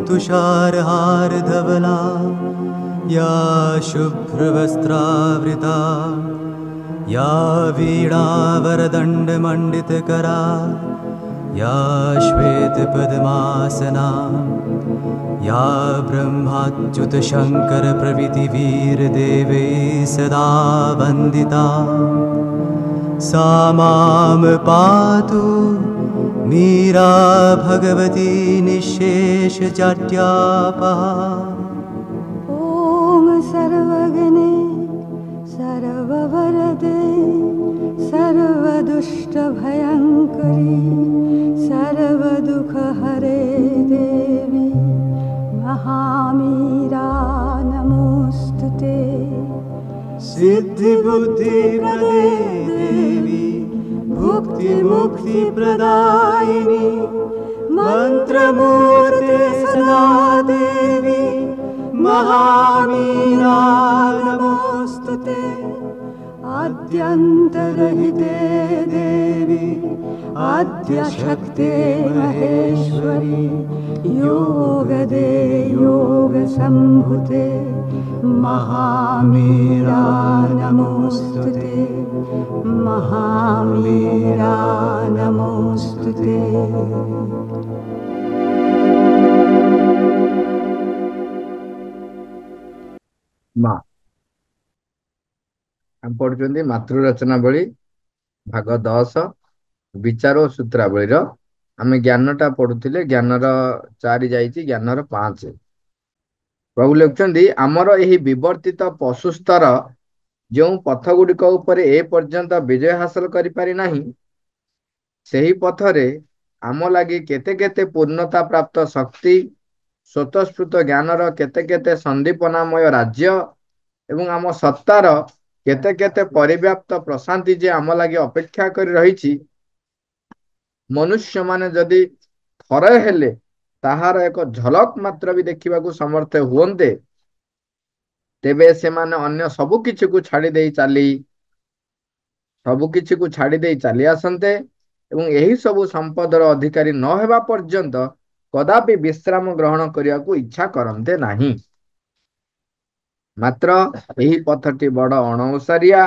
तुषारहार धवला या शुभ्रवस्त्रावृता या वीणावरदण्डमण्डितकरा या श्वेतपद्मासना या ब्रह्माच्युतशङ्करप्रभृतिवीरदेवै सदा वन्दिता सा मां पातु मीरा भगवती निःशेषजाड्यापहा। ॐ सर्वगणे सर्ववरदे सर्वदुष्टभयङ्करी सर्वदुःखहरे देवी महामीरा नमोऽस्तुते। सिद्धिबुद्धिप्रदे देवी भुक्तिमुक्तिप्रदायिनी मन्त्रमूर्ते सदा देवी महामीरा नमोऽस्तुते। आद्यन्तरहिते देवी आद्यशक्ते महेश्वरी योगदे योगसम्भुते महामीरा नमोऽस्तुते महामीरा नमोऽस्तुते। माँ हम पढ़ुଛନ୍ତି ମାତୃରଚନାବଳୀ ଭାଗ 10 ବିଚାର ଓ ସୂତ୍ରାବଳୀର ଆମେ ଜ୍ଞାନଟା ପଢୁଥିଲେ। ଜ୍ଞାନର 4 ଯାଇଛି, ଜ୍ଞାନର 5। ପ୍ରଭୁ ଲେଖୁଛନ୍ତି ଆମର ଏହି ବିବର୍ତ୍ତିତ ପଶୁ ସ୍ତର ଯେଉଁ ପଥ ଗୁଡ଼ିକ ଉପରେ ଏ ପର୍ଯ୍ୟନ୍ତ ବିଜୟ ହାସଲ କରିପାରି ନାହିଁ, ସେହି ପଥରେ ଆମ ଲାଗି କେତେ କେତେ ପୂର୍ଣ୍ଣତା ପ୍ରାପ୍ତ ଶକ୍ତି, ସ୍ୱତଃସ୍ଫୂର୍ତ୍ତ ଜ୍ଞାନର କେତେ କେତେ ସନ୍ଦୀପନାମୟ ରାଜ୍ୟ ଏବଂ ଆମ ସତ୍ତାର କେତେ କେତେ ପରିବ୍ୟାପ୍ତ ପ୍ରଶାନ୍ତି ଯେ ଆମ ଲାଗି ଅପେକ୍ଷା କରି ରହିଛି। ମନୁଷ୍ୟମାନେ ଯଦି ଥରେ ହେଲେ ତାହାର ଏକ ଝଲକ ମାତ୍ର ବି ଦେଖିବାକୁ ସମର୍ଥ ହୁଅନ୍ତେ, ତେବେ ସେମାନେ ଅନ୍ୟ ସବୁ କିଛିକୁ ଛାଡ଼ି ଦେଇ ଚାଲି ଆସନ୍ତେ ଏବଂ ଏହି ସବୁ ସମ୍ପଦର ଅଧିକାରୀ ନ ହେବା ପର୍ଯ୍ୟନ୍ତ କଦାପି ବିଶ୍ରାମ ଗ୍ରହଣ କରିବାକୁ ଇଚ୍ଛା କରନ୍ତେ ନାହିଁ। ମାତ୍ର ଏହି ପଥଟି ବଡ଼ ଅଣଓସାରିଆ,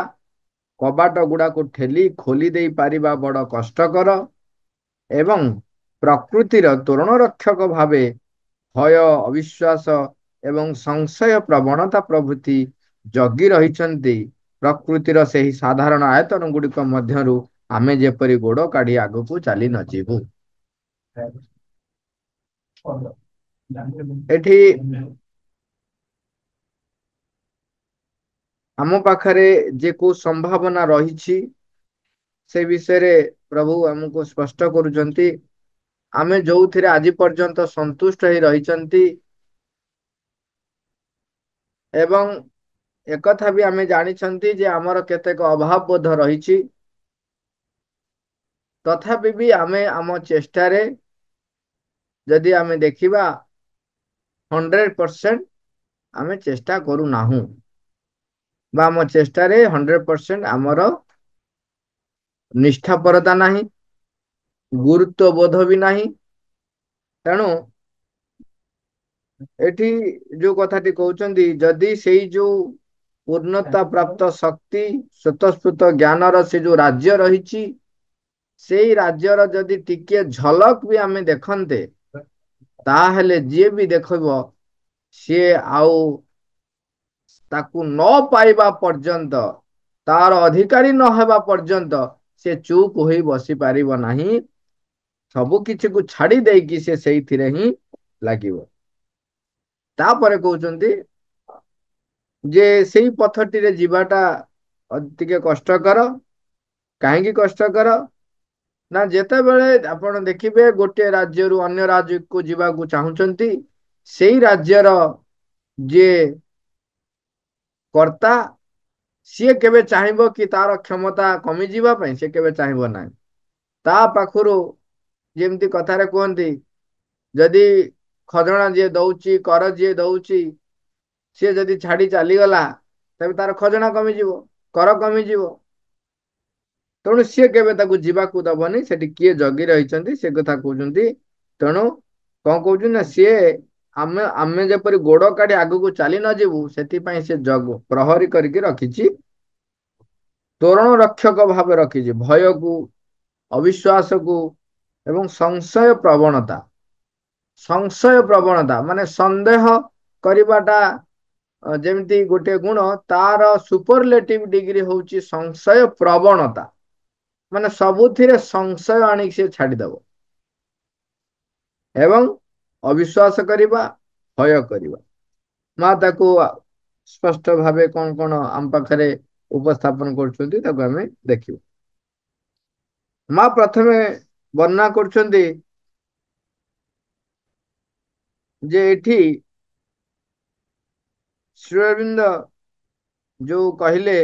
କବାଟ ଗୁଡ଼ାକୁ ଠେଲି ଖୋଲି ଦେଇ ପାରିବା ବଡ଼ କଷ୍ଟକର ଏବଂ ପ୍ରକୃତିର ତୋରଣରକ୍ଷକ ଭାବେ ଭୟ, ଅବିଶ୍ୱାସ ଏବଂ ସଂଶୟ ପ୍ରବଣତା ପ୍ରଭୃତି ଜଗି ରହିଛନ୍ତି। ପ୍ରକୃତିର ସେହି ସାଧାରଣ ଆୟତନ ଗୁଡ଼ିକ ମଧ୍ୟରୁ ଆମେ ଯେପରି ଗୋଡ଼ କାଢ଼ି ଆଗକୁ ଚାଲି ନ ଯିବୁ। ଏଠି ଆମ ପାଖରେ ଯେ କୋଉ ସମ୍ଭାବନା ରହିଛି ସେ ବିଷୟରେ ପ୍ରଭୁ ଆମକୁ ସ୍ପଷ୍ଟ କରୁଛନ୍ତି। ଆମେ ଯୋଉଥିରେ ଆଜି ପର୍ଯ୍ୟନ୍ତ ସନ୍ତୁଷ୍ଟ ହେଇ ରହିଛନ୍ତି ଏବଂ एकथा भी आमे जानिछंती जे आमर केतेक अभाव बोध रही, तथापि भी आमे आम चेष्टारे जदि आमे देखिबा 100% आमे चेष्टा करू नाहु बा आम चेष्टारे 100% आमर निष्ठापरता नाही, गुरुत्व बोध भी नाही। तेणु एठी जो कथाटी कहउचंदी जदि सेई जो पूर्णता प्राप्त शक्ति स्वतःस्फूर्त ज्ञानर से जो राज्य रही से राज्यर जदि टिके झलक भी आमे देखन्ते ताहेले जे भी देखबो से आउ ताकू न पाइबा पर्यंत तार अधिकारी न हेबा पर्यंत से चुप होई बसी पारिबो नाही। सबु किछि को छाड़ी देकी से सेइथिरे ही लागिबो। तापरे कहउचंदी जे सेई पथटी रे जीवाटा अधिक कष्टकर। काहेकि कष्टकर ना जेते बेले आपण देखिबे गोटे राज्य रु अन्य राज्य को जीवा को चाहुचंती सेई राज्यर जे कर्ता सी केबे चाहिबो कि तार क्षमता कमी जीवा पई, से केबे चाहिबो ना। ता पाखुरु जेमती कथारे कहंती जदि खजणा जे दउची कर जे दउची सी जदि छाड़ी चली गला तबे तार खजणा कमी जीवो, कर कमी जीवो। तेणु सी केबे ताकू जीवाकू दबनी, सेठी किए जगी रहिचंती से कथा कहउचंती। तेणु कौन कहउचंती ना सी ଆମେ ଆମେ ଯେପରି ଗୋଡ କାଢି ଆଗକୁ ଚାଲି ନ ଯିବୁ, ସେଥିପାଇଁ ସେ ଜଗ ପ୍ରହରୀ କରିକି ରଖିଛି, ତୋରଣ ରକ୍ଷକ ଭାବେ ରଖିଛି ଭୟକୁ, ଅବିଶ୍ୱାସକୁ ଏବଂ ସଂଶୟ ପ୍ରବଣତା ମାନେ ସନ୍ଦେହ କରିବାଟା ଯେମିତି ଗୋଟେ ଗୁଣ, ତାର ସୁପରଲେଟିଭ ଡିଗ୍ରୀ ହଉଛି ସଂଶୟ ପ୍ରବଣତା। ମାନେ ସବୁଥିରେ ସଂଶୟ ଆଣିକି ସେ ଛାଡିଦବ, ଏବଂ ଅବିଶ୍ୱାସ କରିବା, ଭୟ କରିବା। ମା ତାକୁ ସ୍ପଷ୍ଟ ଭାବେ କଣ କଣ ଆମ ପାଖରେ ଉପସ୍ଥାପନ କରୁଛନ୍ତି, ତାକୁ ଆମେ ଦେଖିବୁ। ମା ପ୍ରଥମେ ବର୍ଣ୍ଣନା କରୁଛନ୍ତି ଯେ ଏଠି ଶ୍ରୀ ଅରବିନ୍ଦ ଯୋଉ କହିଲେ,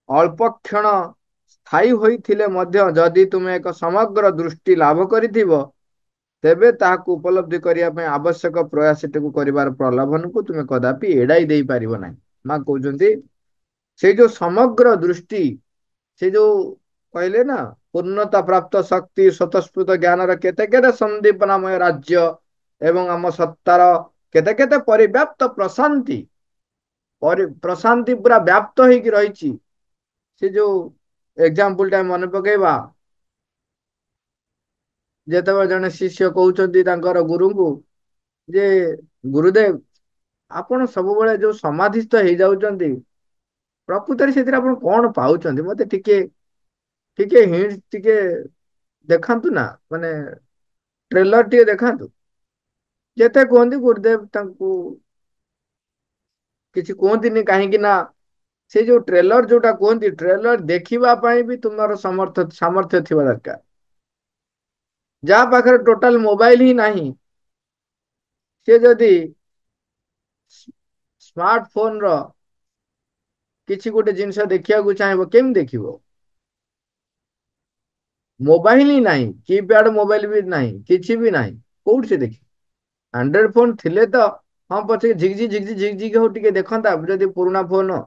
ଅଳ୍ପ କ୍ଷଣ ସ୍ଥାୟୀ ହୋଇଥିଲେ ମଧ୍ୟ ଯଦି ତୁମେ ଏକ ସମଗ୍ର ଦୃଷ୍ଟି ଲାଭ କରିଥିବ, ତେବେ ତାହାକୁ ଉପଲବ୍ଧି କରିବା ପାଇଁ ଆବଶ୍ୟକ ପ୍ରୟାସଟିକୁ କରିବାର ପ୍ରଲୋଭନକୁ ତୁମେ କଦାପି ଏଡାଇ ଦେଇପାରିବ ନାହିଁ। ମା କହୁଛନ୍ତି ସେଇ ଯୋଉ ସମଗ୍ର ଦୃଷ୍ଟି, ସେ ଯୋଉ କହିଲେ ନା, ପୂର୍ଣ୍ଣତା ପ୍ରାପ୍ତ ଶକ୍ତି ସ୍ୱତଃସ୍ଫୂର୍ତ୍ତ ଜ୍ଞାନର କେତେ କେତେ ସନ୍ଦୀପନାମୟ ରାଜ୍ୟ ଏବଂ ଆମ ସତ୍ତାର କେତେ କେତେ ପରିବ୍ୟାପ୍ତ ପ୍ରଶାନ୍ତି, ପ୍ରଶାନ୍ତି ପୁରା ବ୍ୟାପ୍ତ ହେଇକି ରହିଛି। ସେ ଯୋଉ ଏକ୍ସାମ୍ପଲ ଟା ମନେ ପକେଇବା, ଯେତେବେଳେ ଜଣେ ଶିଷ୍ୟ କହୁଛନ୍ତି ତାଙ୍କର ଗୁରୁଙ୍କୁ ଯେ ଗୁରୁଦେବ, ଆପଣ ସବୁବେଳେ ଯୋଉ ସମାଧିସ୍ଥ ହେଇଯାଉଛନ୍ତି, ପ୍ରକୃତରେ ସେଥିରେ ଆପଣ କଣ ପାଉଛନ୍ତି? ମତେ ଟିକେ ଟିକେ ହିଣ୍ଟ ଟିକେ ଦେଖାନ୍ତୁ ନା, ମାନେ ଟ୍ରେଲର ଟିକେ ଦେଖାନ୍ତୁ। ଯେତେ କୁହନ୍ତି ଗୁରୁଦେବ ତାଙ୍କୁ କିଛି କୁହନ୍ତିନି, କାହିଁକି ନା ସେ ଯୋଉ ଟ୍ରେଲର ଯୋଉଟା କୁହନ୍ତି, ଟ୍ରେଲର ଦେଖିବା ପାଇଁ ବି ତୁମର ସାମର୍ଥ୍ୟ ଥିବା ଦରକାର। ଯାହା ପାଖରେ ଟୋଟାଲ ମୋବାଇଲ ହିଁ ନାହିଁ, ସେ ଯଦି ସ୍ମାର୍ଟ ଫୋନ ର କିଛି ଗୋଟେ ଜିନିଷ ଦେଖିବାକୁ ଚାହିଁବ, କେମିତି ଦେଖିବ? ମୋବାଇଲ ହିଁ ନାହିଁ, କିପ୍ୟାଡ ମୋବାଇଲ ବି ନାହିଁ, କିଛି ବି ନାହିଁ, କୋଉଠି ସେ ଦେଖିବ? ଆଣ୍ଡ୍ରଏଡ ଫୋନ ଥିଲେ ତ ହଁ ପଛେ ଝିକଝିକ ହଉ ଟିକେ ଦେଖନ୍ତା, ଯଦି ପୁରୁଣା ଫୋନ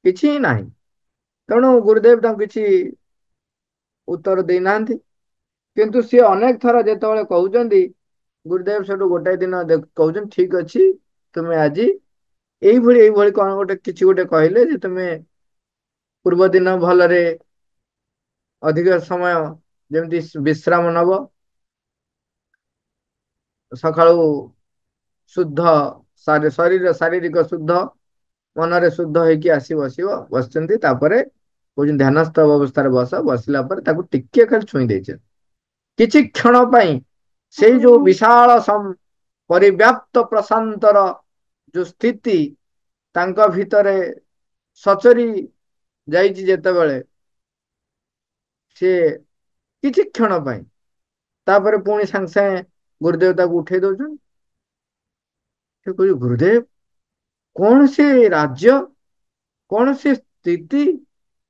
କିଛି ହିଁ ନାହିଁ। ତେଣୁ ଗୁରୁଦେବ ତାଙ୍କୁ କିଛି ଉତ୍ତର ଦେଇନାହାନ୍ତି। କିନ୍ତୁ ସିଏ ଅନେକ ଥର ଯେତେବେଳେ କହୁଛନ୍ତି, ଗୁରୁଦେବ ସେଠୁ ଗୋଟାଏ ଦିନ କହୁଛନ୍ତି ଠିକ ଅଛି, ତୁମେ ଆଜି ଏଇଭଳି କଣ ଗୋଟେ କିଛି ଗୋଟେ କହିଲେ ଯେ ତୁମେ ପୂର୍ବ ଦିନ ଭଲରେ ଅଧିକ ସମୟ ଯେମିତି ବିଶ୍ରାମ ନବ, ସକାଳୁ ଶୁଦ୍ଧ ଶାରୀରିକ ଶୁଦ୍ଧ, ମନରେ ଶୁଦ୍ଧ ହେଇକି ଆସି ବସିଛନ୍ତି। ତାପରେ କହୁଛନ୍ତି ଧ୍ୟାନସ୍ଥ ଅବସ୍ଥାରେ ବସିଲା ପରେ ତାକୁ ଟିକେ ଖାଲି ଛୁଇଁ ଦେଇଛନ୍ତି। କିଛି କ୍ଷଣ ପାଇଁ ସେଇ ଯୋଉ ବିଶାଳ ପରିବ୍ୟାପ୍ତ ପ୍ରଶାନ୍ତର ଯୋଉ ସ୍ଥିତି ତାଙ୍କ ଭିତରେ ସଚରି ଯାଇଛି, ଯେତେବେଳେ ସିଏ କିଛି କ୍ଷଣ ପାଇଁ, ତାପରେ ପୁଣି ସାଙ୍ଗେ ସାଙ୍ଗେ ଗୁରୁଦେବ ତାକୁ ଉଠେଇ ଦଉଛନ୍ତି। ସେ କହୁଛି ଗୁରୁଦେବ, କଣ ସେ ରାଜ୍ୟ, କଣ ସେ ସ୍ଥିତି?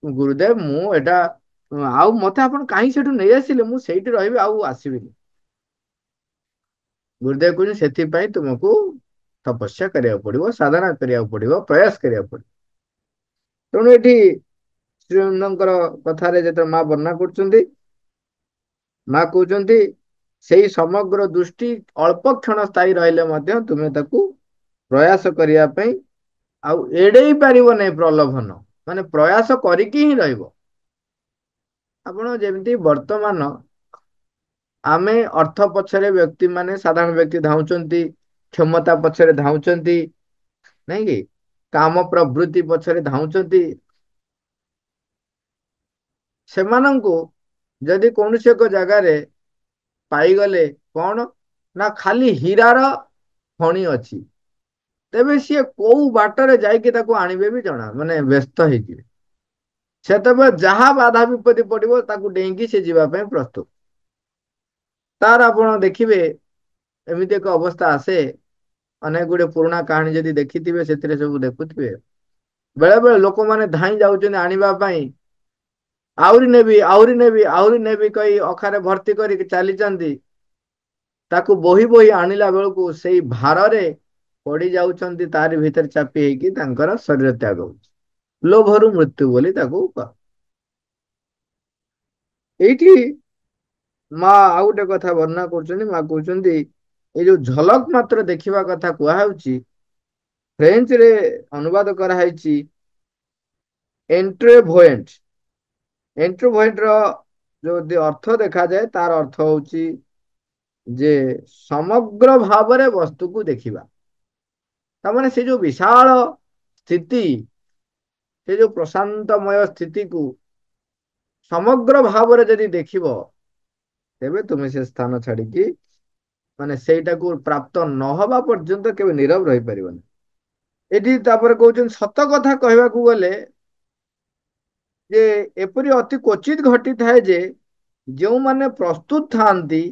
ଗୁରୁଦେବ, ମୁଁ ଏଇଟା ଆଉ ମତେ ଆପଣ କାହିଁ ସେଠୁ ନେଇ ଆସିଲେ? ମୁଁ ସେଇଠି ରହିବି, ଆଉ ଆସିବିନି। ଗୁରୁଦେବ କହୁଛନ୍ତି ସେଥିପାଇଁ ତୁମକୁ ତପସ୍ୟା କରିବାକୁ ପଡିବ, ସାଧନା କରିବାକୁ ପଡିବ, ପ୍ରୟାସ କରିବାକୁ ପଡିବ। ତେଣୁ ଏଠି ଶ୍ରୀଅରବିନ୍ଦଙ୍କର କଥାରେ ଯେତେବେଳେ ମା ବର୍ଣ୍ଣନା କରୁଛନ୍ତି, ମା କହୁଛନ୍ତି ସେଇ ସମଗ୍ର ଦୃଷ୍ଟି ଅଳ୍ପ କ୍ଷଣ ସ୍ଥାୟୀ ରହିଲେ ମଧ୍ୟ ତୁମେ ତାକୁ ପ୍ରୟାସ କରିବା ପାଇଁ ଆଉ ଏଡେଇ ପାରିବ ନାହିଁ ପ୍ରଲୋଭନ, ମାନେ ପ୍ରୟାସ କରିକି ହିଁ ରହିବ। ଆପଣ ଯେମିତି ବର୍ତ୍ତମାନ ଆମେ ଅର୍ଥ ପଛରେ ବ୍ୟକ୍ତି ମାନେ, ସାଧାରଣ ବ୍ୟକ୍ତି ଧାଉଁଛନ୍ତି, କ୍ଷମତା ପଛରେ ଧାଉଁଛନ୍ତି, ନାଇଁ କି, କାମ ପ୍ରବୃତ୍ତି ପଛରେ ଧାଉଁଛନ୍ତି। ସେମାନଙ୍କୁ ଯଦି କୌଣସି ଏକ ଜାଗାରେ ପାଇଗଲେ, କଣ ନା ଖାଲି ହୀରାର ଖଣି ଅଛି, ତେବେ ସିଏ କୋଉ ବାଟରେ ଯାଇକି ତାକୁ ଆଣିବେ ବି ଜଣା, ମାନେ ବ୍ୟସ୍ତ ହେଇଯିବେ। ସେତେବେଳେ ଯାହା ବାଧା ବିପତ୍ତି ପଡିବ ତାକୁ ଡେଇଁକି ସେ ଯିବା ପାଇଁ ପ୍ରସ୍ତୁତ। ତାର ଆପଣ ଦେଖିବେ ଏମିତି ଏକ ଅବସ୍ଥା ଆସେ, ଅନେକ ଗୁଡେ ପୁରୁଣା କାହାଣୀ ଯଦି ଦେଖିଥିବେ, ସେଥିରେ ସବୁ ଦେଖୁଥିବେ, ବେଳେ ବେଳେ ଲୋକମାନେ ଧାଇଁ ଯାଉଛନ୍ତି ଆଣିବା ପାଇଁ, ଆହୁରି ନେବି କହି ଅଖାରେ ଭର୍ତ୍ତି କରିକି ଚାଲିଛନ୍ତି। ତାକୁ ବୋହି ବୋହି ଆଣିଲା ବେଳକୁ ସେଇ ଭାରରେ ପଡି ଯାଉଛନ୍ତି, ତାରି ଭିତରେ ଚାପି ହେଇକି ତାଙ୍କର ଶରୀର ତ୍ୟାଗ ହଉଛି। ଲୋଭରୁ ମୃତ୍ୟୁ ବୋଲି ତାକୁ କହ। ଏଇଠି ମା ଆଉ ଗୋଟେ କଥା ବର୍ଣ୍ଣନା କରୁଛନ୍ତି। ମା କହୁଛନ୍ତି ଏଇ ଯୋଉ ଝଲକ ମାତ୍ର ଦେଖିବା କଥା କୁହାଯାଉଛି, ଫ୍ରେଞ୍ଚ ରେ ଅନୁବାଦ କରାଯାଇଛି ଏଣ୍ଟ୍ରେଭୋଏଣ୍ଟ। ଏଣ୍ଟ୍ରୋଭୋଏଣ୍ଟ ର ଯଦି ଅର୍ଥ ଦେଖାଯାଏ, ତାର ଅର୍ଥ ହଉଛି ଯେ ସମଗ୍ର ଭାବରେ ବସ୍ତୁକୁ ଦେଖିବା। ତାମାନେ ସେ ଯୋଉ ବିଶାଳ ସ୍ଥିତି, ସେ ଯୋଉ ପ୍ରଶାନ୍ତମୟ ସ୍ଥିତିକୁ ସମଗ୍ର ଭାବରେ ଯଦି ଦେଖିବ, ତେବେ ତୁମେ ସେ ସ୍ଥାନ ଛାଡିକି ମାନେ ସେଇଟାକୁ ପ୍ରାପ୍ତ ନହବା ପର୍ଯ୍ୟନ୍ତ କେବେ ନୀରବ ରହିପାରିବନି। ଏଠି ତାପରେ କହୁଛନ୍ତି ସତ କଥା କହିବାକୁ ଗଲେ ଯେ ଏପରି ଅତି କ୍ୱଚିତ ଘଟିଥାଏ ଯେ ଯେଉଁମାନେ ପ୍ରସ୍ତୁତ ଥାଆନ୍ତି,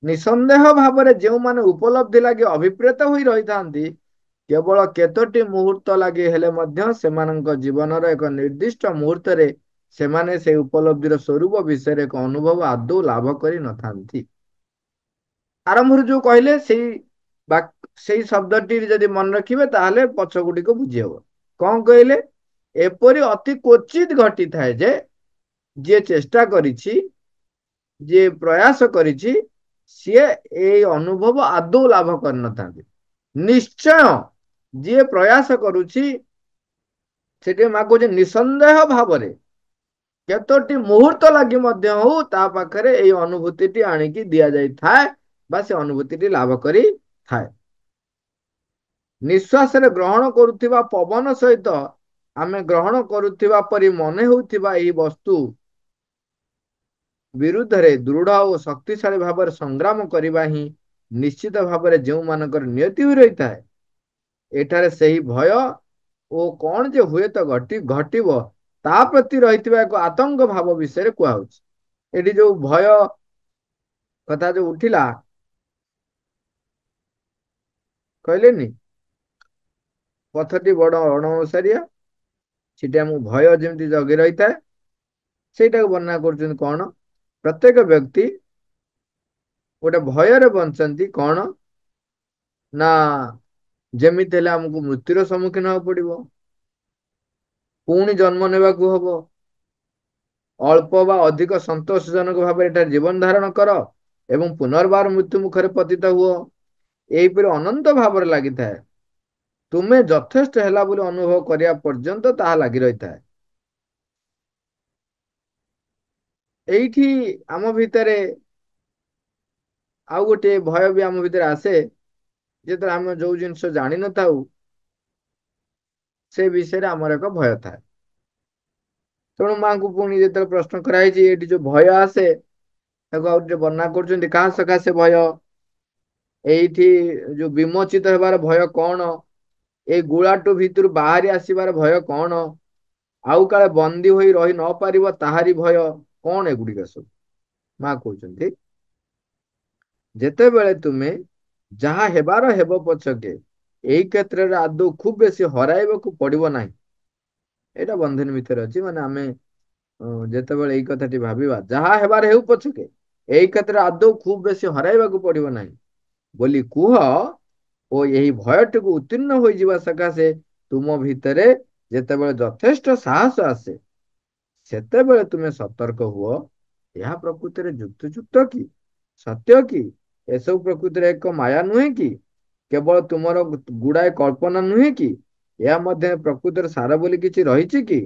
ନିଃସନ୍ଦେହ ଭାବରେ ଯେଉଁମାନେ ଉପଲବ୍ଧି ଲାଗି ଅଭିପ୍ରେତ ହୋଇ ରହିଥାନ୍ତି, କେବଳ କେତୋଟି ମୁହୂର୍ତ୍ତ ଲାଗି ହେଲେ ମଧ୍ୟ ସେମାନଙ୍କ ଜୀବନର ଏକ ନିର୍ଦ୍ଦିଷ୍ଟ ମୁହୂର୍ତ୍ତରେ ସେମାନେ ସେଇ ଉପଲବ୍ଧିର ସ୍ୱରୂପ ବିଷୟରେ ଏକ ଅନୁଭବ ଆଦୌ ଲାଭ କରିନଥାନ୍ତି। ଆରମ୍ଭରୁ ଯୋଉ କହିଲେ ସେଇ ଶବ୍ଦଟି ଯଦି ମନେ ରଖିବେ ତାହେଲେ ପଛ ଗୁଡିକ ବୁଝି ହବ। କଣ କହିଲେ? ଏପରି ଅତି କ୍ୱଚିତ ଘଟିଥାଏ ଯେ ଯିଏ ଚେଷ୍ଟା କରିଛି, ଯିଏ ପ୍ରୟାସ କରିଛି, ସିଏ ଏଇ ଅନୁଭବ ଆଦୌ ଲାଭ କରିନଥାନ୍ତି। ନିଶ୍ଚୟ ଯିଏ ପ୍ରୟାସ କରୁଛି, ସେଠି ମା କହୁଛି ନିଃସନ୍ଦେହ ଭାବରେ କେତୋଟି ମୁହୂର୍ତ୍ତ ଲାଗି ମଧ୍ୟ ହଉ ତା ପାଖରେ ଏଇ ଅନୁଭୂତିଟି ଆଣିକି ଦିଆଯାଇଥାଏ ବା ସେ ଅନୁଭୂତିଟି ଲାଭ କରିଥାଏ। ନିଶ୍ୱାସରେ ଗ୍ରହଣ କରୁଥିବା ପବନ ସହିତ ଆମେ ଗ୍ରହଣ କରୁଥିବା ପରି ମନେ ହେଉଥିବା ଏହି ବସ୍ତୁ ବିରୁଦ୍ଧରେ ଦୃଢ ଓ ଶକ୍ତିଶାଳୀ ଭାବରେ ସଂଗ୍ରାମ କରିବା ହିଁ ନିଶ୍ଚିତ ଭାବରେ ଯେଉଁମାନଙ୍କର ନିୟତି ହୋଇ ରହିଥାଏ, ଏଠାରେ ସେହି ଭୟ ଓ କଣ ଯେ ହୁଏତ ଘଟିବ ତା ପ୍ରତି ରହିଥିବା ଏକ ଆତଙ୍କ ଭାବ ବିଷୟରେ କୁହାହଉଛି। ଏଠି ଯୋଉ ଭୟ କଥା ଯୋଉ ଉଠିଲା, କହିଲେନି ପଥଟି ବଡ ଅଣଓସାରିଆ, ସେଠି ଆମକୁ ଭୟ ଯେମିତି ଜଗି ରହିଥାଏ, ସେଇଟାକୁ ବର୍ଣ୍ଣନା କରୁଛନ୍ତି। କଣ? ପ୍ରତ୍ୟେକ ବ୍ୟକ୍ତି ଗୋଟେ ଭୟରେ ବଞ୍ଚନ୍ତି। କଣ ନା ଯେମିତି ହେଲେ ଆମକୁ ମୃତ୍ୟୁର ସମ୍ମୁଖୀନ ହବାକୁ ପଡିବ, ପୁଣି ଜନ୍ମ ନେବାକୁ ହବ, ଅଳ୍ପ ବା ଅଧିକ ସନ୍ତୋଷଜନକ ଭାବରେ ଏଠାରେ ଜୀବନ ଧାରଣ କର ଏବଂ ପୁନର୍ବାର ମୃତ୍ୟୁ ମୁଖରେ ପତିତ ହୁଅ, ଏହିପରି ଅନନ୍ତ ଭାବରେ ଲାଗିଥାଏ। ତୁମେ ଯଥେଷ୍ଟ ହେଲା ବୋଲି ଅନୁଭବ କରିବା ପର୍ଯ୍ୟନ୍ତ ତାହା ଲାଗି ରହିଥାଏ। ଏଇଠି ଆମ ଭିତରେ ଆଉ ଗୋଟେ ଭୟ ବି ଆମ ଭିତରେ ଆସେ, ଯେତେବେଳେ ଆମେ ଯୋଉ ଜିନିଷ ଜାଣିନଥାଉ ସେ ବିଷୟରେ ଆମର ଏକ ଭୟ ଥାଏ। ତେଣୁ ମାଙ୍କୁ ପୁଣି ଯେତେବେଳେ ପ୍ରଶ୍ନ କରାଯାଇଛି, ଏଠି ଯୋଉ ଭୟ ଆସେ ତାକୁ ଆଉ ଟିକେ ବର୍ଣ୍ଣନା କରୁଛନ୍ତି। କାହା ସକାଶେ ଭୟ? ଏଇଠି ଯୋଉ ବିମୋଚିତ ହେବାର ଭୟ କଣ? ଏଇ ଗୁଳାଟୁ ଭିତରୁ ବାହାରି ଆସିବାର ଭୟ କଣ? ଆଉ କାଳେ ବନ୍ଦୀ ହୋଇ ରହି ନ ପାରିବ ତାହାରି ଭୟ କଣ? ଏଗୁଡିକ ସବୁ ମା କହୁଛନ୍ତି, ଯେତେବେଳେ ତୁମେ ଯାହା ହେବାର ହେବ ପଛକେ ଏଇ କ୍ଷେତ୍ରରେ ଆଦୌ ଖୁବ ବେଶୀ ହରାଇବାକୁ ପଡିବ ନାହିଁ। ଏଇଟା ବନ୍ଧନ ଭିତରେ ଅଛି। ମାନେ ଆମେ ଯେତେବେଳେ ଏଇ କଥାଟି ଭାବିବା, ଯାହା ହେବାର ହେଉ ପଛକେ ଏଇ କ୍ଷେତ୍ରରେ ଆଦୌ ଖୁବ ବେଶୀ ହରାଇବାକୁ ପଡିବ ନାହିଁ ବୋଲି କୁହ ଓ ଏହି ଭୟଟିକୁ ଉତ୍ତୀର୍ଣ୍ଣ ହୋଇଯିବା ସକାଶେ ତୁମ ଭିତରେ ଯେତେବେଳେ ଯଥେଷ୍ଟ ସାହସ ଆସେ, ସେତେବେଳେ ତୁମେ ସତର୍କ ହୁଅ, ଏହା ପ୍ରକୃତିରେ ଯୁକ୍ତିଯୁକ୍ତ କି? ସତ୍ୟ କି? ଏସବୁ ପ୍ରକୃତିରେ ଏକ ମାୟା ନୁହେଁ କି? କେବଳ ତୁମର ଗୁଡାଏ କଳ୍ପନା ନୁହେଁ କି? ଏହା ମଧ୍ୟରେ ପ୍ରକୃତିର ସାର ବୋଲି କିଛି ରହିଛି କି?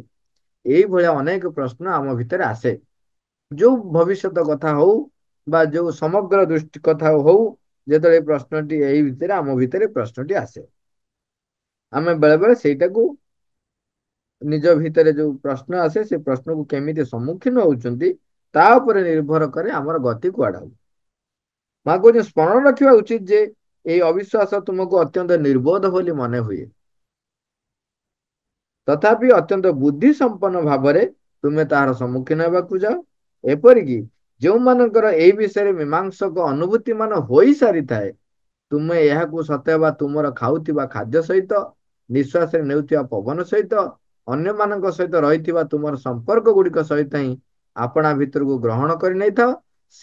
ଏଇଭଳିଆ ଅନେକ ପ୍ରଶ୍ନ ଆମ ଭିତରେ ଆସେ। ଯୋଉ ଭବିଷ୍ୟତ କଥା ହଉ ବା ଯୋଉ ସମଗ୍ର ଦୃଷ୍ଟି କଥା ହଉ, ଯେତେବେଳେ ଏ ପ୍ରଶ୍ନଟି ଏଇ ଭିତରେ ଆମ ଭିତରେ ପ୍ରଶ୍ନଟି ଆସେ, ଆମେ ବେଳେ ବେଳେ ସେଇଟାକୁ ନିଜ ଭିତରେ ଯୋଉ ପ୍ରଶ୍ନ ଆସେ ସେ ପ୍ରଶ୍ନକୁ କେମିତି ସମ୍ମୁଖୀନ ହଉଛନ୍ତି ତା ଉପରେ ନିର୍ଭର କରେ ଆମର ଗତି କୁଆଡେ ହବ। ମା କହୁଛି ସ୍ମରଣ ରଖିବା ଉଚିତ ଯେ ଏହି ଅବିଶ୍ୱାସ ତୁମକୁ ଅତ୍ୟନ୍ତ ନିର୍ବୋଧ ବୋଲି ମନେ ହୁଏ, ତଥାପି ଅତ୍ୟନ୍ତ ବୁଦ୍ଧି ସମ୍ପନ୍ନ ଭାବରେ ତୁମେ ତାହାର ସମ୍ମୁଖୀନ ହେବାକୁ ଯାଅ। ଏପରିକି ଯେଉଁମାନଙ୍କର ଏଇ ବିଷୟରେ ମୀମାଂସକ ଅନୁଭୂତି ମାନ ହୋଇସାରିଥାଏ, ତୁମେ ଏହାକୁ ସତେଅବା ତୁମର ଖାଉଥିବା ଖାଦ୍ୟ ସହିତ, ନିଶ୍ୱାସରେ ନେଉଥିବା ପବନ ସହିତ, ଅନ୍ୟମାନଙ୍କ ସହିତ ରହିଥିବା ତୁମର ସମ୍ପର୍କ ଗୁଡିକ ସହିତ ହିଁ ଆପଣା ଭିତରକୁ ଗ୍ରହଣ କରି ନେଇଥାଅ।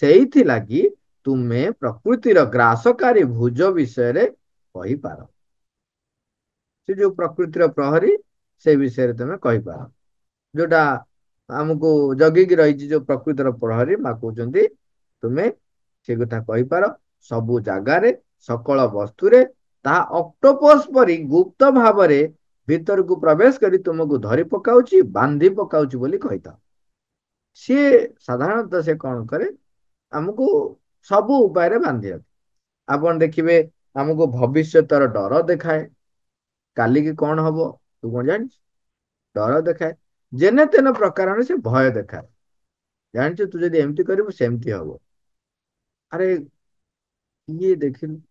ସେଇଥିଲାଗି ତୁମେ ପ୍ରକୃତିର ଗ୍ରାସକାରୀ ଭୁଜ ବିଷୟରେ କହିପାର। ସେ ଯୋଉ ପ୍ରକୃତିର ପ୍ରହରୀ, ସେ ବିଷୟରେ ତମେ କହିପାର, ଯୋଉଟା ଆମକୁ ଜଗିକି ରହିଛି, ଯୋଉ ପ୍ରକୃତିର ପ୍ରହରୀ। ମା କହୁଛନ୍ତି ତୁମେ ସେ କଥା କହିପାର। ସବୁ ଜାଗାରେ सकल वस्तुरे ताहा ऑक्टोपस परी गुप्त भावरे भीतर को प्रवेश करी तुमको धरी पकाउची बांधी पकाउची बोली कहिता सी साधारणतः से कौन करे हमको सबु उपाय बांधि आपण देखिए हमको भविष्यतर डर देखाए काली की कौन हब तू कौन जान डर देखाए जेने तेने प्रकार से भय देखाए जान तू जब एमती करू सेमती हम अरे ये देखिल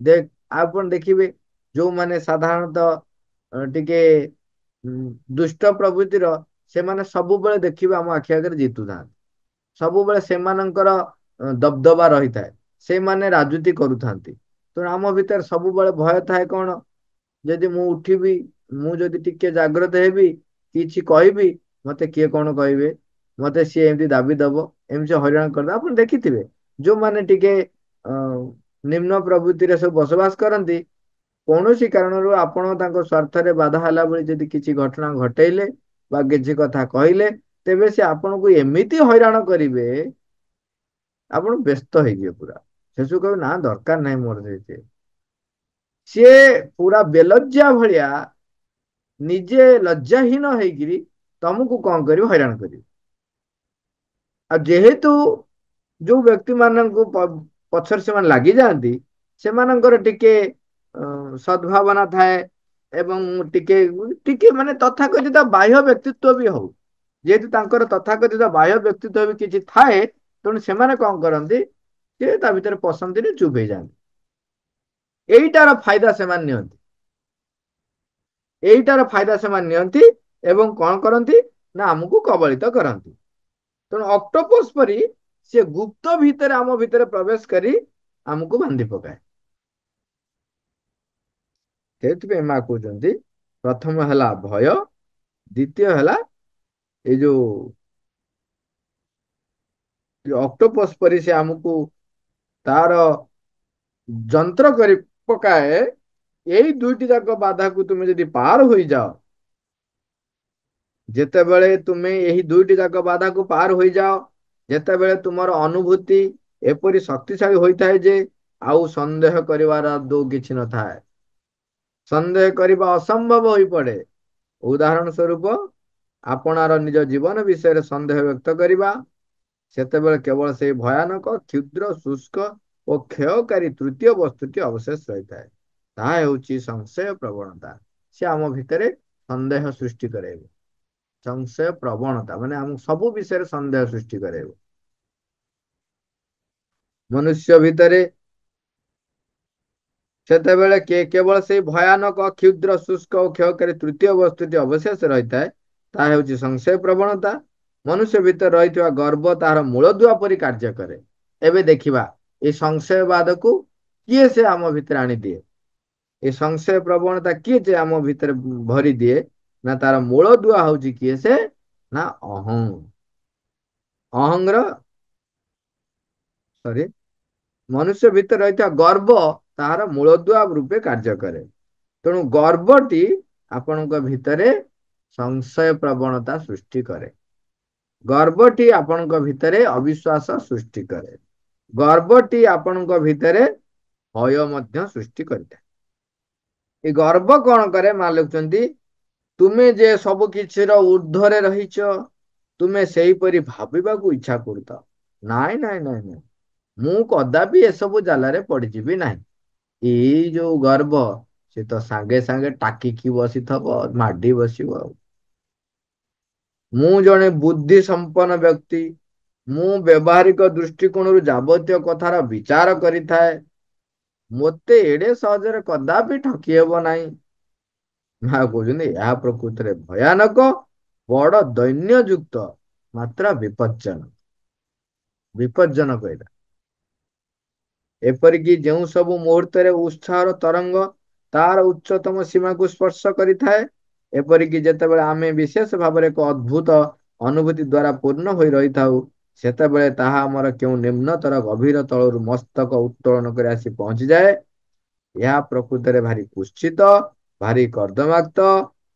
देख आपण देखिए जो माने साधारणतः टिके दुष्ट प्रवृत्तिर से माने सब बेले देखिए आम आखि आगे जीतु था सब बेले से दबदबा रही थाए से माने राजनीति करूथांती तेणु आम भीतर सब बेले भय थाए कौन जदि मु उठिबी मु जदि टिके जाग्रत हेबी किछि कहबी मते किए कौन कहबे मते सी एमती दाबी दब एमती हईराण कर आप देखिथिबे जो माने टिके निम्न प्रवृत्ति रे सब बसवास करती कौन सी कारण आपण स्वार्थ रे बाधा हला बेले जदि किछि घटना घटेले बा किछि कथा कहले तेबे से आपण को एमिति हईराण करिवे ଆପଣ ବ୍ୟସ୍ତ ହେଇଯିବେ ପୁରା ଶେଷକୁ କହିବେ ନା ଦରକାର ନାହିଁ ମୋର ସିଏ ପୁରା ବେଲଜ୍ଜା ଭଳିଆ ନିଜେ ଲଜ୍ଜାହୀନ ହେଇକିରି ତମକୁ କଣ କରିବ ହଇରାଣ କରିବ ଆଉ ଯେହେତୁ ଯୋଉ ବ୍ୟକ୍ତି ମାନଙ୍କୁ ପଛରେ ସେମାନେ ଲାଗି ଯାଆନ୍ତି ସେମାନଙ୍କର ଟିକେ ସଦ୍ଭାବନା ଥାଏ ଏବଂ ଟିକେ ଟିକେ ମାନେ ତଥାକଥିତ ବାହ୍ୟ ବ୍ୟକ୍ତିତ୍ୱ ବି ହଉ ଯେହେତୁ ତାଙ୍କର ତଥାକଥିତ ବାହ୍ୟ ବ୍ୟକ୍ତିତ୍ୱ ବି କିଛି ଥାଏ ତେଣୁ ସେମାନେ କଣ କରନ୍ତି ଯେ ତା ଭିତରେ ପସନ୍ଦିରେ ଚୁପ୍ ହେଇଯାଆନ୍ତି ଏଇଟାର ଫାଇଦା ସେମାନେ ନିଅନ୍ତି ଏଇଟାର ଫାଇଦା ସେମାନେ ନିଅନ୍ତି ଏବଂ କଣ କରନ୍ତି ନା ଆମକୁ କବଳିତ କରନ୍ତି ତେଣୁ ଅକ୍ଟୋପସ ପରି ସେ ଗୁପ୍ତ ଭିତରେ ଆମ ଭିତରେ ପ୍ରବେଶ କରି ଆମକୁ ବାନ୍ଧି ପକାଏ ସେଇଥିପାଇଁ ମା କହୁଛନ୍ତି ପ୍ରଥମ ହେଲା ଭୟ ଦ୍ୱିତୀୟ ହେଲା ଏଇ ଯୋଉ ଅକ୍ଟୋପସ ପରି ସେ ଆମକୁ ତାର ଯନ୍ତ୍ର କରି ପକାଏ ଏଇ ଦୁଇଟି ଯାକ ବାଧାକୁ ତୁମେ ଯଦି ପାର ହୋଇଯାଅ ଯେତେବେଳେ ତୁମେ ଏହି ଦୁଇଟି ଯାକ ବାଧାକୁ ପାର ହୋଇଯାଅ ଯେତେବେଳେ ତୁମର ଅନୁଭୂତି ଏପରି ଶକ୍ତିଶାଳୀ ହୋଇଥାଏ ଯେ ଆଉ ସନ୍ଦେହ କରିବାର ଆଦୌ କିଛି ନଥାଏ ସନ୍ଦେହ କରିବା ଅସମ୍ଭବ ହୋଇପଡେ ଉଦାହରଣ ସ୍ୱରୂପ ଆପଣାର ନିଜ ଜୀବନ ବିଷୟରେ ସନ୍ଦେହ ବ୍ୟକ୍ତ କରିବା ସେତେବେଳେ କେବଳ ସେହି ଭୟାନକ କ୍ଷୁଦ୍ର ଶୁଷ୍କ ଓ କ୍ଷୟକାରୀ ତୃତୀୟ ବସ୍ତୁଟି ଅବଶେଷ ରହିଥାଏ ତାହା ହେଉଛି ସଂଶୟ ପ୍ରବଣତା ସେ ଆମ ଭିତରେ ସନ୍ଦେହ ସୃଷ୍ଟି କରାଇବ ସଂଶୟ ପ୍ରବଣତା ମାନେ ଆମକୁ ସବୁ ବିଷୟରେ ସନ୍ଦେହ ସୃଷ୍ଟି କରାଇବ ମନୁଷ୍ୟ ଭିତରେ ସେତେବେଳେ କେବଳ ସେଇ ଭୟାନକ କ୍ଷୁଦ୍ର ଶୁଷ୍କ ଓ କ୍ଷୟକାରୀ ତୃତୀୟ ବସ୍ତୁଟି ଅବଶେଷ ରହିଥାଏ ତାହା ହେଉଛି ସଂଶୟ ପ୍ରବଣତା ମନୁଷ୍ୟ ଭିତରେ ରହିଥିବା ଗର୍ବ ତାହାର ମୂଳଦୁଆ ପରି କାର୍ଯ୍ୟ କରେ ଏବେ ଦେଖିବା এই ସଂଶୟବାଦକୁ କିଏ ସେ ଆମ ଭିତରେ ଆଣିଦିଏ ଏ ସଂଶୟ ପ୍ରବଣତା କିଏ ଯେ ଆମ ଭିତରେ ଭରି ଦିଏ ନା ତାର ମୂଳଦୁଆ ହଉଛି କିଏ ସେ ନା ଅହଂର ସରି ମନୁଷ୍ୟ ଭିତରେ ରହିଥିବା ଗର୍ବ ତାହାର ମୂଳଦୁଆ ରୂପେ କାର୍ଯ୍ୟ କରେ ତେଣୁ ଗର୍ବଟି ଆପଣଙ୍କ ଭିତରେ ସଂଶୟ ପ୍ରବଣତା ସୃଷ୍ଟି କରେ ଗର୍ବଟି ଆପଣଙ୍କ ଭିତରେ ଅବିଶ୍ୱାସ ସୃଷ୍ଟି କରେ ଗର୍ବଟି ଆପଣଙ୍କ ଭିତରେ ଭୟ ମଧ୍ୟ ସୃଷ୍ଟି କରିଥାଏ ଏ ଗର୍ବ କଣ କରେ ମା ଲେଖୁଛନ୍ତି ତୁମେ ଯେ ସବୁ କିଛିର ଊର୍ଦ୍ଧ୍ୱରେ ରହିଛ ତୁମେ ସେହିପରି ଭାବିବାକୁ ଇଚ୍ଛା କରୁଥାଅ ନାଇଁ ନାଇଁ ନାଇଁ ନାଇଁ ମୁଁ କଦାପି ଏସବୁ ଜାଲରେ ପଡିଯିବି ନାହିଁ ଏଇ ଯୋଉ ଗର୍ବ ସେ ତ ସାଙ୍ଗେ ସାଙ୍ଗେ ଟାକିକି ବସିଥବ ମାଡି ବସିବ ଆଉ ମୁଁ ଜଣେ ବୁଦ୍ଧି ସମ୍ପନ୍ନ ବ୍ୟକ୍ତି ମୁଁ ବ୍ୟବହାରିକ ଦୃଷ୍ଟିକୋଣରୁ ଯାବତୀୟ କଥାର ବିଚାର କରିଥାଏ ମୋତେ ଏଡେ ସହଜରେ କଦାପି ଠକି ହେବ ନାହିଁ ମା କହୁଛନ୍ତି ଏହା ପ୍ରକୃତରେ ଭୟାନକ ବଡ ଦୈନ୍ୟଯୁକ୍ତ ମାତ୍ର ବିପଜ୍ଜନକ ଏଇଟା ଏପରିକି ଯେଉଁ ସବୁ ମୁହୂର୍ତ୍ତରେ ଉତ୍ସାହର ତରଙ୍ଗ ତାର ଉଚ୍ଚତମ ସୀମାକୁ ସ୍ପର୍ଶ କରିଥାଏ ଏପରିକି ଯେତେବେଳେ ଆମେ ବିଶେଷ ଭାବରେ ଏକ ଅଦ୍ଭୁତ ଅନୁଭୂତି ଦ୍ୱାରା ପୂର୍ଣ୍ଣ ହୋଇ ରହିଥାଉ ସେତେବେଳେ ତାହା ଆମର କେଉଁ ନିମ୍ନତର ଗଭୀର ତଳରୁ ମସ୍ତକ ଉତ୍ତୋଳନ କରି ଆସି ପହଞ୍ଚିଯାଏ ଏହା ପ୍ରକୃତରେ ଭାରି କୁଶ୍ଚିତ ଭାରି କର୍ଦ୍ଦମାକ୍ତ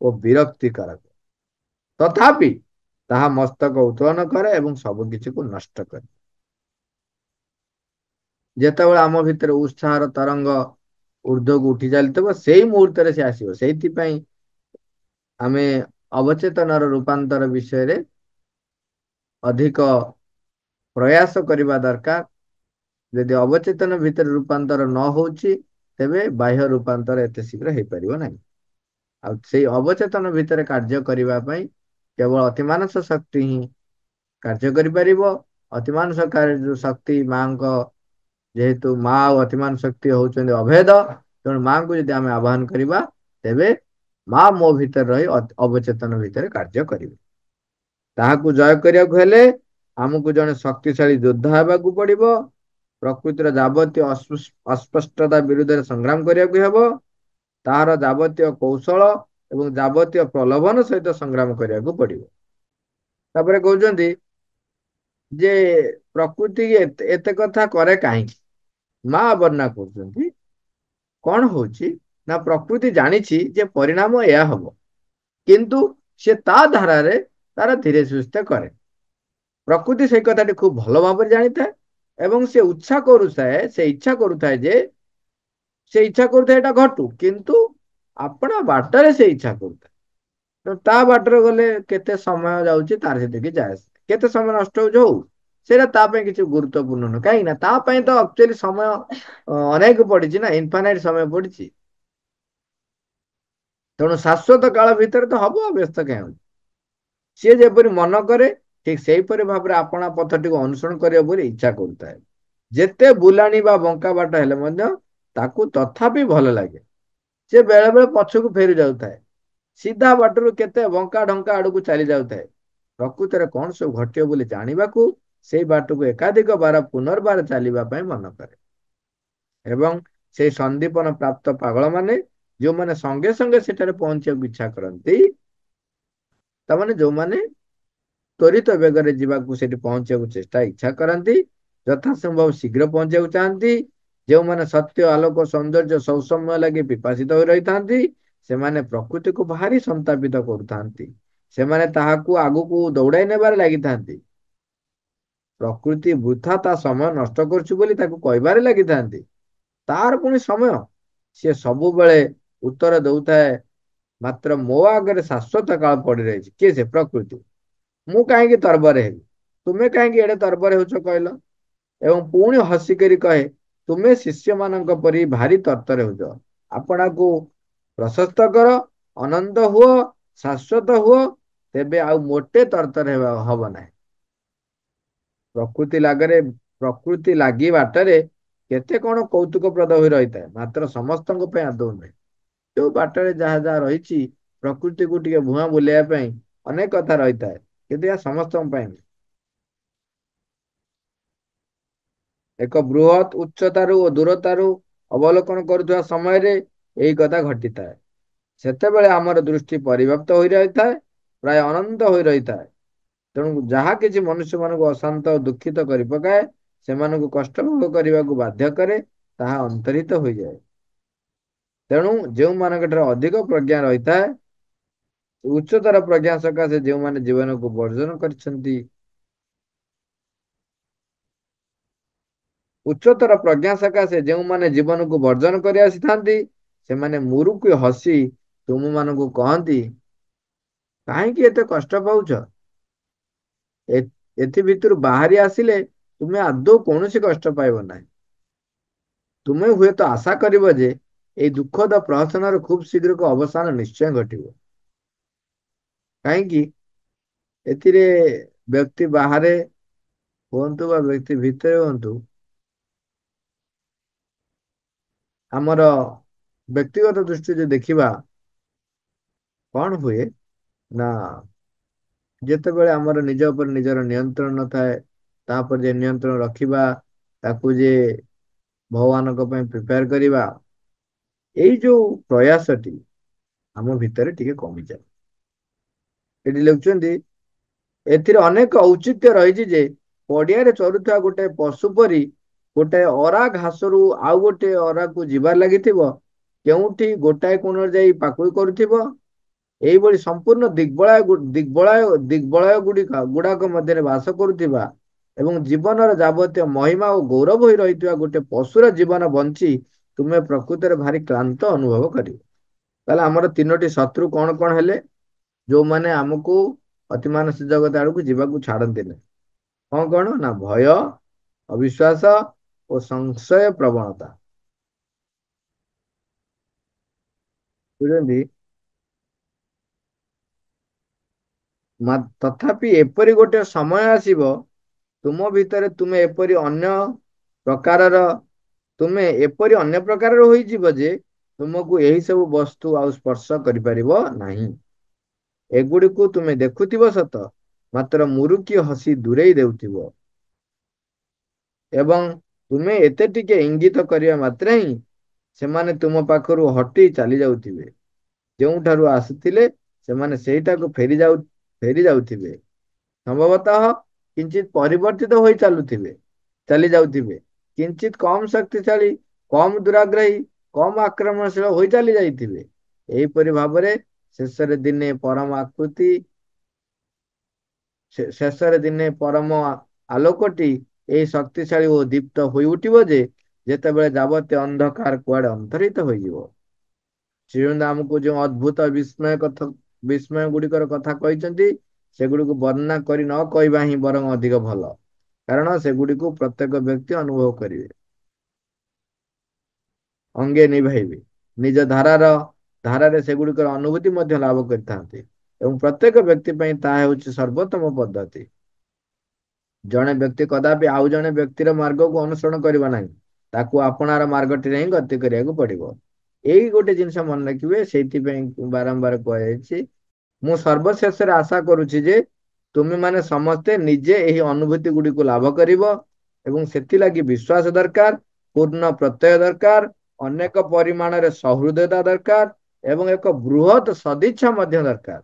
ଓ ବିରକ୍ତିକାରକ ତଥାପି ତାହା ମସ୍ତକ ଉତ୍ତୋଳନ କରେ ଏବଂ ସବୁ କିଛିକୁ ନଷ୍ଟ କରେ ଯେତେବେଳେ ଆମ ଭିତରେ ଉତ୍ସାହର ତରଙ୍ଗ ଊର୍ଦ୍ଧ୍ୱକୁ ଉଠି ଚାଲିଥିବ ସେଇ ମୁହୂର୍ତ୍ତରେ ସେ ଆସିବ। ସେଇଥିପାଇଁ ଆମେ ଅବଚେତନର ରୂପାନ୍ତର ବିଷୟରେ ଅଧିକ ପ୍ରୟାସ କରିବା ଦରକାର। ଯଦି ଅବଚେତନ ଭିତରେ ରୂପାନ୍ତର ନ ହଉଛି ତେବେ ବାହ୍ୟ ରୂପାନ୍ତର ଏତେ ଶୀଘ୍ର ହେଇପାରିବ ନାହିଁ। ଆଉ ସେଇ ଅବଚେତନ ଭିତରେ କାର୍ଯ୍ୟ କରିବା ପାଇଁ କେବଳ ଅତିମାନସ ଶକ୍ତି ହିଁ କାର୍ଯ୍ୟ କରିପାରିବ। ଅତିମାନସ ଶକ୍ତି ମାଙ୍କ, ଯେହେତୁ ମା ଆଉ ଅତିମାନ ଶକ୍ତି ହଉଛନ୍ତି ଅଭେଦ, ତେଣୁ ମାଙ୍କୁ ଯଦି ଆମେ ଆହ୍ୱାନ କରିବା ତେବେ ମା ମୋ ଭିତରେ ରହି ଅବଚେତନ ଭିତରେ କାର୍ଯ୍ୟ କରିବେ। ତାହାକୁ ଜୟ କରିବାକୁ ହେଲେ ଆମକୁ ଜଣେ ଶକ୍ତିଶାଳୀ ଯୋଦ୍ଧା ହେବାକୁ ପଡିବ। ପ୍ରକୃତିର ଯାବତୀୟ ଅସ୍ପଷ୍ଟତା ବିରୁଦ୍ଧରେ ସଂଗ୍ରାମ କରିବାକୁ ହେବ। ତାହାର ଯାବତୀୟ କୌଶଳ ଏବଂ ଯାବତୀୟ ପ୍ରଲୋଭନ ସହିତ ସଂଗ୍ରାମ କରିବାକୁ ପଡିବ। ତାପରେ କହୁଛନ୍ତି ଯେ ପ୍ରକୃତି ଏତେ କଥା କରେ କାହିଁକି? ମା ବର୍ଣ୍ଣନା କରୁଛନ୍ତି କଣ ହଉଛି ନା ପ୍ରକୃତି ଜାଣିଛି ଯେ ପରିଣାମ ଏହା ହବ, କିନ୍ତୁ ସେ ତା ଧାରାରେ ତାର ଧୀରେ ସୁସ୍ଥେ କରେ। ପ୍ରକୃତି ସେଇ କଥାଟି ଖୁବ ଭଲ ଭାବରେ ଜାଣିଥାଏ ଏବଂ ସେ ଇଚ୍ଛା କରୁଥାଏ ଯେ ସେ ଇଚ୍ଛା କରୁଥାଏ ଏଇଟା ଘଟୁ, କିନ୍ତୁ ଆପଣା ବାଟରେ ସେ ଇଚ୍ଛା କରୁଥାଏ। ତା ବାଟରେ ଗଲେ କେତେ ସମୟ ଯାଉଛି ତାର ସେତିକି ଯାଏ, କେତେ ସମୟ ନଷ୍ଟ ହଉଛି ହଉ, ସେଇଟା ତା ପାଇଁ କିଛି ଗୁରୁତ୍ୱପୂର୍ଣ୍ଣ ନୁହେଁ। କାହିଁକି ନା ତା ପାଇଁ ତ ଆକ୍ଚୁଆଲି ସମୟ ଅନେକ ପଡିଛି ନା, ଇନଫାନାଇଟ ସମୟ ପଡିଛି। ତେଣୁ ଶାଶ୍ୱତ କାଳ ଭିତରେ ତ ହବ, ବ୍ୟସ୍ତ କାହିଁ ହଉଛି? ସିଏ ଯେପରି ମନ କରେ ଠିକ ସେଇପରି ଭାବରେ ଆପଣା ପଥଟିକୁ ଅନୁସରଣ କରିବ ବୋଲି ଇଚ୍ଛା କରୁଥାଏ। ଯେତେ ବୁଲାଣି ବା ବଙ୍କା ବାଟ ହେଲେ ମଧ୍ୟ ତାକୁ ତଥାପି ଭଲ ଲାଗେ। ସେ ବେଳେ ବେଳେ ପଛକୁ ଫେରି ଯାଉଥାଏ, ସିଧା ବାଟରୁ କେତେ ବଙ୍କା ଢଙ୍କା ଆଡକୁ ଚାଲି ଯାଉଥାଏ। ପ୍ରକୃତରେ କଣ ସବୁ ଘଟିବ ବୋଲି ଜାଣିବାକୁ ସେଇ ବାଟକୁ ଏକାଧିକ ବାର ପୁନର୍ବାର ଚାଲିବା ପାଇଁ ମନ କରେ। ଏବଂ ସେଇ ସନ୍ଦୀପନ ପ୍ରାପ୍ତ ପାଗଳ ମାନେ, ଯୋଉମାନେ ସଙ୍ଗେ ସଙ୍ଗେ ସେଠାରେ ପହଞ୍ଚିବାକୁ ଇଚ୍ଛା କରନ୍ତି, ତାମାନେ ଯୋଉମାନେ ତ୍ୱରିତ ବେଗରେ ଯିବାକୁ ସେଠି ପହଞ୍ଚିବାକୁ ଇଚ୍ଛା କରନ୍ତି, ଯଥାସମ୍ଭବ ଶୀଘ୍ର ପହଞ୍ଚିବାକୁ ଚାହାନ୍ତି, ଯେଉଁମାନେ ସତ୍ୟ ଆଲୋକ ସୌନ୍ଦର୍ଯ୍ୟ ସବୁ ସମୟ ଲାଗି ବିପାସିତ ହୋଇ ରହିଥାନ୍ତି, ସେମାନେ ପ୍ରକୃତିକୁ ଭାରି ସନ୍ତାପିତ କରୁଥାନ୍ତି। ସେମାନେ ତାହାକୁ ଆଗକୁ ଦୌଡାଇ ନେବାରେ ଲାଗିଥାନ୍ତି। ପ୍ରକୃତି ବୃଥା ତା ସମୟ ନଷ୍ଟ କରୁଛି ବୋଲି ତାକୁ କହିବାରେ ଲାଗିଥାନ୍ତି। ତାର ପୁଣି ସମୟ, ସିଏ ସବୁବେଳେ ଉତ୍ତର ଦଉଥାଏ, ମାତ୍ର ମୋ ଆଗରେ ଶାଶ୍ୱତ କାଳ ପଡି ରହିଛି। କିଏ ସେ? ପ୍ରକୃତି। ମୁଁ କାହିଁକି ତରବର ହେବି? ତୁମେ କାହିଁକି ଏଡେ ତରବର ହେଉଛ କହିଲ? ଏବଂ ପୁଣି ହସିକରି କହେ, ତୁମେ ଶିଷ୍ୟମାନଙ୍କ ପରି ଭାରି ତରତର ହେଉଛ। ଆପଣାକୁ ପ୍ରଶସ୍ତ କର, ଅନନ୍ତ ହୁଅ, ଶାଶ୍ୱତ ହୁଅ, ତେବେ ଆଉ ମୋଟେ ତରତର ହବ ନାହିଁ। ପ୍ରକୃତି ଲାଗି ବାଟରେ କେତେ କଣ କୌତୁକପ୍ରଦ ହୋଇ ରହିଥାଏ, ମାତ୍ର ସମସ୍ତଙ୍କ ପାଇଁ ଆଦୌ ନୁହେଁ। ଯୋଉ ବାଟରେ ଯାହା ଯାହା ରହିଛି, ପ୍ରକୃତିକୁ ଟିକେ ଭୁଆଁ ବୁଲେଇବା ପାଇଁ ଅନେକ କଥା ରହିଥାଏ, କିନ୍ତୁ ଏହା ସମସ୍ତଙ୍କ ପାଇଁ ନୁହେଁ। ଏକ ବୃହତ୍ ଉଚ୍ଚତାରୁ ଓ ଦୂରତାରୁ ଅବଲୋକନ କରୁଥିବା ସମୟରେ ଏହି କଥା ଘଟିଥାଏ। ସେତେବେଳେ ଆମର ଦୃଷ୍ଟି ପରିବ୍ୟାପ୍ତ ହୋଇ ରହିଥାଏ, ପ୍ରାୟ ଅନନ୍ତ ହୋଇ ରହିଥାଏ। ତେଣୁ ଯାହା କିଛି ମନୁଷ୍ୟମାନଙ୍କୁ ଅଶାନ୍ତ ଓ ଦୁଃଖିତ କରି ପକାଏ, ସେମାନଙ୍କୁ କଷ୍ଟ ଭୋଗ କରିବାକୁ ବାଧ୍ୟ କରେ, ତାହା ଅନ୍ତର୍ହିତ ହୋଇଯାଏ। ତେଣୁ ଯେଉଁମାନଙ୍କ ଠାରେ ଅଧିକ ପ୍ରଜ୍ଞା ରହିଥାଏ, ଉଚ୍ଚତର ପ୍ରଜ୍ଞା ସକାଶେ ଯେଉଁମାନେ ଜୀବନକୁ ବର୍ଜନ କରିଛନ୍ତି, ଉଚ୍ଚତର ପ୍ରଜ୍ଞା ସକାଶେ ଯେଉଁମାନେ ଜୀବନକୁ ବର୍ଜନ କରି ଆସିଥାନ୍ତି, ସେମାନେ ମୁରୁକି ହସି ତୁମମାନଙ୍କୁ କହନ୍ତି, କାହିଁକି ଏତେ କଷ୍ଟ ପାଉଛ? ଏଥି ଭିତରୁ ବାହାରି ଆସିଲେ ତୁମେ ଆଦୌ କୌଣସି କଷ୍ଟ ପାଇବ ନାହିଁ। ତୁମେ ହୁଏତ ଆଶା କରିବ ଯେ ଏହି ଦୁଃଖଦ ପ୍ରହସନର ଖୁବ୍ ଶୀଘ୍ର ଅବସାନ ନିଶ୍ଚୟ ଘଟିବ। କାହିଁକି? ଏଥିରେ ବ୍ୟକ୍ତି ବାହାରେ ହୁଅନ୍ତୁ ବା ବ୍ୟକ୍ତି ଭିତରେ ହୁଅନ୍ତୁ, ଆମର ବ୍ୟକ୍ତିଗତ ଦୃଷ୍ଟିରେ ଦେଖିବା, କଣ ହୁଏ ନା ଯେତେବେଳେ ଆମର ନିଜ ଉପରେ ନିଜର ନିୟନ୍ତ୍ରଣ ନଥାଏ, ତାପରେ ଯେ ନିୟନ୍ତ୍ରଣ ରଖିବା, ତାକୁ ଯେ ଭଗବାନଙ୍କ ପାଇଁ ପ୍ରିପେୟାର କରିବା, ଏଇ ଯୋଉ ପ୍ରୟାସଟି ଆମ ଭିତରେ ଟିକେ କମିଯାଏ। ଏଠି ଲେଖୁଛନ୍ତି, ଏଥିରେ ଅନେକ ଔଚିତ୍ୟ ରହିଛି ଯେ ପଡିଆରେ ଚରୁଥିବା ଗୋଟେ ପଶୁ ପରି ଗୋଟେ ଅରା ଘାସରୁ ଆଉ ଗୋଟେ ଅରାକୁ ଯିବାର ଲାଗିଥିବ, କେଉଁଠି ଗୋଟାଏ କୋଣରେ ଯାଇ ପାକୁଳି କରୁଥିବ, ଏଇଭଳି ସମ୍ପୂର୍ଣ୍ଣ ଦିଗ୍ବଳୟ ଗୁଡାକ ମଧ୍ୟରେ ବାସ କରୁଥିବା ଏବଂ ଜୀବନର ଯାବତୀୟ ମହିମା ଓ ଗୌରବ ହୋଇ ରହିଥିବା ଗୋଟେ ପଶୁର ଜୀବନ ବଞ୍ଚି ତୁମେ ପ୍ରକୃତରେ ଭାରି କ୍ଳାନ୍ତ ଅନୁଭବ କରିବ। ତାହେଲେ ଆମର ତିନୋଟି ଶତ୍ରୁ କଣ କଣ ହେଲେ? ଯୋଉମାନେ ଆମକୁ ଅତିମାନସିକ ଜଗତ ଆଡକୁ ଯିବାକୁ ଛାଡନ୍ତି ନାହିଁ। କଣ କଣ ନା ଭୟ, ଅବିଶ୍ୱାସ ଓ ସଂଶୟ ପ୍ରବଣତା। ବୁଝନ୍ତି? ତଥାପି ଏପରି ଗୋଟେ ସମୟ ଆସିବ, ତୁମ ଭିତରେ ତୁମେ ଏପରି ଅନ୍ୟ ପ୍ରକାରର ହୋଇଯିବ ଯେ ତୁମକୁ ଏହି ସବୁ ବସ୍ତୁ ଆଉ ସ୍ପର୍ଶ କରିପାରିବ ନାହିଁ। ଏଗୁଡ଼ିକୁ ତୁମେ ଦେଖୁଥିବ ସତ, ମାତ୍ର ମୁରୁକି ହସି ଦୂରେଇ ଦେଉଥିବ। ଏବଂ ତୁମେ ଏତେ ଟିକେ ଇଙ୍ଗିତ କରିବା ମାତ୍ରେ ହିଁ ସେମାନେ ତୁମ ପାଖରୁ ହଟି ଚାଲି ଯାଉଥିବେ। ଯେଉଁଠାରୁ ଆସିଥିଲେ ସେମାନେ ସେଇଟାକୁ ଫେରି ଯାଉଥିବେ। ସମ୍ଭବତଃ କିଞ୍ଚିତ ପରିବର୍ତ୍ତିତ ହୋଇ ଚାଲି ଯାଉଥିବେ। କିଞ୍ଚିତ କମ ଶକ୍ତିଶାଳୀ, କମ ଦୁରାଗ୍ରହୀ, କମ ଆକ୍ରମଣଶୀଳ ହୋଇ ଚାଲି ଯାଇଥିବେ। ଏହିପରି ଭାବରେ ଶେଷରେ ଦିନେ ପରମ ଆଲୋକଟି ଏହି ଶକ୍ତିଶାଳୀ ଓ ଦୀପ୍ତ ହୋଇ ଉଠିବ ଯେ ଯେତେବେଳେ ଯାବତୀୟ ଅନ୍ଧକାର କୁଆଡେ ଅନ୍ତରିତ ହୋଇଯିବ। ଶ୍ରୀଅରବିନ୍ଦ ଆମକୁ ଯେଉଁ ଅଦ୍ଭୁତ ବିସ୍ମୟ ଗୁଡିକର କଥା କହିଛନ୍ତି, ସେଗୁଡିକୁ ବର୍ଣ୍ଣନା କରି ନ କହିବା ହିଁ ବରଂ ଅଧିକ ଭଲ। କାରଣ ସେଗୁଡିକୁ ପ୍ରତ୍ୟେକ ବ୍ୟକ୍ତି ଅନୁଭବ କରିବେ, ଅଙ୍ଗେ ନିଭାଇବେ, ନିଜ ଧାରାରେ ସେଗୁଡିକର ଅନୁଭୂତି ମଧ୍ୟ ଲାଭ କରିଥାନ୍ତି। ଏବଂ ପ୍ରତ୍ୟେକ ବ୍ୟକ୍ତି ପାଇଁ ତାହା ହେଉଛି ସର୍ବୋତ୍ତମ ପଦ୍ଧତି। ଜଣେ ବ୍ୟକ୍ତି କଦାପି ଆଉ ଜଣେ ବ୍ୟକ୍ତିର ମାର୍ଗକୁ ଅନୁସରଣ କରିବ ନାହିଁ। ତାକୁ ଆପଣାର ମାର୍ଗଟିରେ ହିଁ ଗତି କରିବାକୁ ପଡିବ। ଏଇ ଗୋଟେ ଜିନିଷ ମନେ ରଖିବେ। ସେଇଥିପାଇଁ ବାରମ୍ବାର କୁହାଯାଇଛି, ମୁଁ ସର୍ବଶେଷରେ ଆଶା କରୁଛି ଯେ ତୁମେମାନେ ସମସ୍ତେ ନିଜେ ଏହି ଅନୁଭୂତି ଗୁଡିକୁ ଲାଭ କରିବ ଏବଂ ସେଥିଲାଗି ବିଶ୍ୱାସ ଦରକାର, ପୂର୍ଣ୍ଣ ପ୍ରତ୍ୟୟ ଦରକାର, ଅନେକ ପରିମାଣରେ ସହୃଦୟତା ଦରକାର ଏବଂ ଏକ ବୃହତ ସଦିଚ୍ଛା ମଧ୍ୟ ଦରକାର।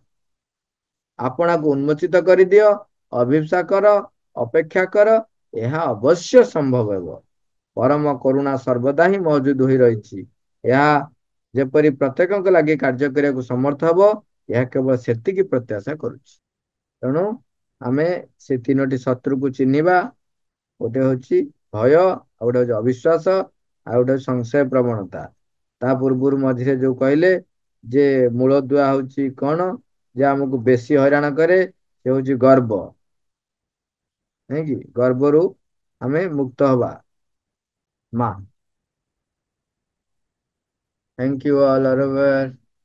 ଆପଣାକୁ ଉନ୍ମୋଚିତ କରିଦିଅ, ଅଭିପ୍ସା କର, ଅପେକ୍ଷା କର, ଏହା ଅବଶ୍ୟ ସମ୍ଭବ ହେବ। ପରମ କରୁଣା ସର୍ବଦା ହିଁ ମହଜୁଦ ହୋଇ ରହିଛି। ଏହା ଯେପରି ପ୍ରତ୍ୟେକଙ୍କ ଲାଗି କାର୍ଯ୍ୟ କରିବାକୁ ସମର୍ଥ ହବ, ଏହା କେବଳ ସେତିକି ପ୍ରତ୍ୟାଶା କରୁଛି। ତେଣୁ ଆମେ ସେ ତିନୋଟି ଶତ୍ରୁକୁ ଚିହ୍ନିବା। ଗୋଟେ ହଉଛି ଭୟ, ଆଉ ଗୋଟେ ହଉଛି ଅବିଶ୍ୱାସ, ଆଉ ଗୋଟେ ସଂଶୟ ପ୍ରବଣତା। ତା ପୂର୍ବରୁ ମଝିରେ ଯୋଉ କହିଲେ ଯେ ମୂଳଦୁଆ ହଉଛି କଣ, ଯେ ଆମକୁ ବେଶୀ ହଇରାଣ କରେ, ସେ ହଉଛି ଗର୍ବ। ନାଇଁ କି? ଗର୍ବରୁ ଆମେ ମୁକ୍ତ ହବା। ମା, thank you all, Aravar.